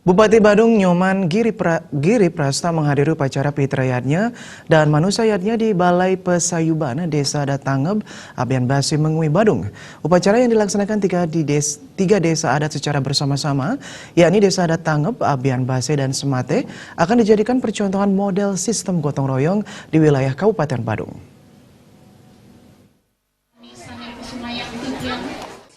Bupati Badung Nyoman Giri Prasta menghadiri upacara Pitrayatnya dan Manusayatnya di Balai Pesayuban Desa Adat Tangeb, Abian Base Mengui, Badung. Upacara yang dilaksanakan tiga desa adat secara bersama-sama, yakni Desa Adat Tangeb, Abian Base, dan Semate, akan dijadikan percontohan model sistem gotong royong di wilayah Kabupaten Badung.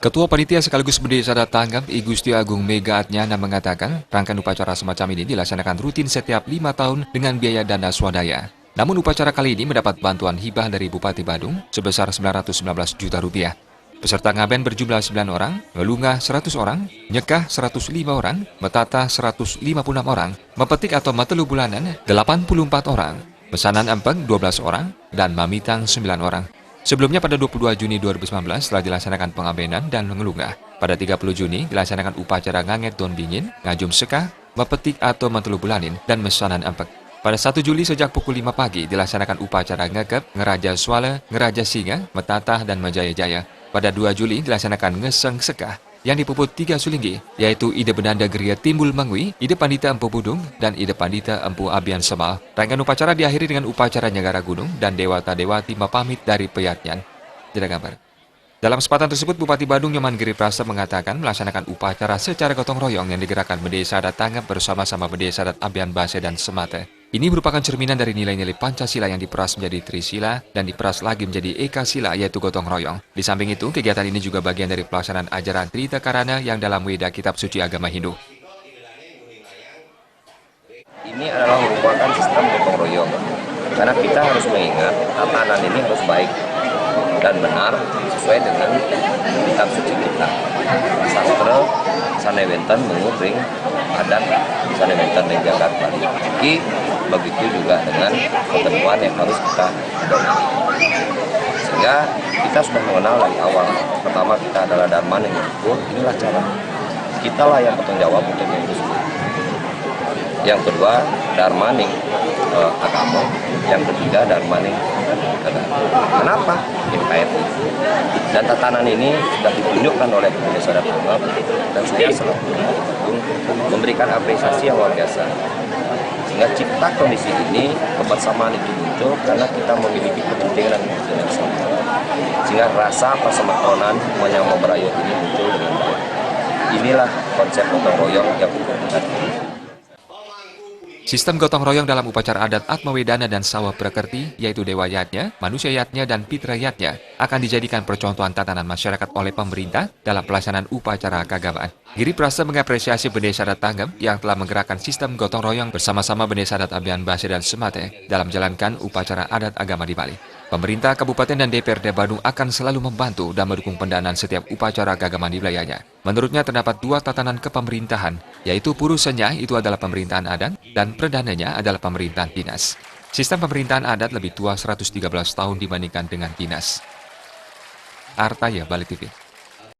Ketua Panitia sekaligus Desa Adat Tangeb, I Gusti Agung Mega Atnyana mengatakan rangkaian upacara semacam ini dilaksanakan rutin setiap 5 tahun dengan biaya dana swadaya. Namun upacara kali ini mendapat bantuan hibah dari Bupati Badung sebesar 919 juta rupiah. Peserta ngaben berjumlah 9 orang, ngelungah 100 orang, nyekah 105 orang, metata 156 orang, mepetik atau matelu bulanan 84 orang, pesanan empeng 12 orang, dan mamitang 9 orang. Sebelumnya pada 22 Juni 2019 telah dilaksanakan pengabenan dan ngelungah. Pada 30 Juni dilaksanakan upacara nganget don bingin, ngajum sekah, mepetik atau mentelu bulanin, dan mesanan empek. Pada 1 Juli sejak pukul 5 pagi dilaksanakan upacara ngekep, ngeraja suala, ngeraja singa, metatah, dan majaya-jaya. Pada 2 Juli dilaksanakan ngeseng sekah yang dipuput 3 sulinggi, yaitu Ide Benanda Geria Timbul Mangui, Ide Pandita Empu Budung, dan Ide Pandita Empu Abian Semal. Rangkaian upacara diakhiri dengan upacara Nyagara Gunung dan Dewata-Dewati mapamit dari Peyatnyan. Tidak kabar. Dalam kesempatan tersebut, Bupati Badung Nyoman Giri Prasta mengatakan melaksanakan upacara secara gotong royong yang digerakkan Desa Adat Tangeb bersama-sama Desa Adat Abian Base dan Semate. Ini merupakan cerminan dari nilai-nilai Pancasila yang diperas menjadi Trisila dan diperas lagi menjadi Eka Sila, yaitu gotong royong. Di samping itu, kegiatan ini juga bagian dari pelaksanaan ajaran Trita Karana yang dalam Weda Kitab Suci Agama Hindu. Ini adalah merupakan sistem gotong royong, karena kita harus mengingat tatanan ini harus baik dan benar sesuai dengan kitab suci kita. Sastra Sanewenten mengubring adat Sanewenten dan Jagat Bali. Begitu juga dengan ketentuan yang harus kita pedoman. Sehingga kita sudah mengenal dari awal. Pertama, kita adalah Dharma yang betul, inilah cara. Kita lah yang bertanggung jawab untuk yang itu. Yang kedua, Dharma agama. Yang ketiga, Dharma agama. Kenapa? NKRI. Dan tatanan ini sudah ditunjukkan oleh Desa Adat Tangeb, dan saya selaku memberikan apresiasi yang luar biasa. Sehingga cipta kondisi ini, kebersamaan itu muncul karena kita memiliki kepentingan dan tujuan yang sama. Sehingga rasa persemakaunan yang memberayut ini muncul dengan baik. Inilah konsep gotong royong yang kita. Sistem gotong royong dalam upacara adat Atmawedana dan Sawah Prakerti, yaitu Dewayatnya, Manusayatnya, dan Pitrayatnya, akan dijadikan percontohan tatanan masyarakat oleh pemerintah dalam pelaksanaan upacara keagamaan. Giri Prasta mengapresiasi Desa Adat Tangeb yang telah menggerakkan sistem gotong royong bersama-sama Desa Adat Abian Base dan Semate dalam menjalankan upacara adat agama di Bali. Pemerintah Kabupaten dan DPRD Badung akan selalu membantu dan mendukung pendanaan setiap upacara keagamaan di wilayahnya. Menurutnya terdapat 2 tatanan kepemerintahan, yaitu Purusenya itu adalah pemerintahan adat dan Perdananya adalah pemerintahan dinas. Sistem pemerintahan adat lebih tua 113 tahun dibandingkan dengan dinas. Artaya, Bali TV.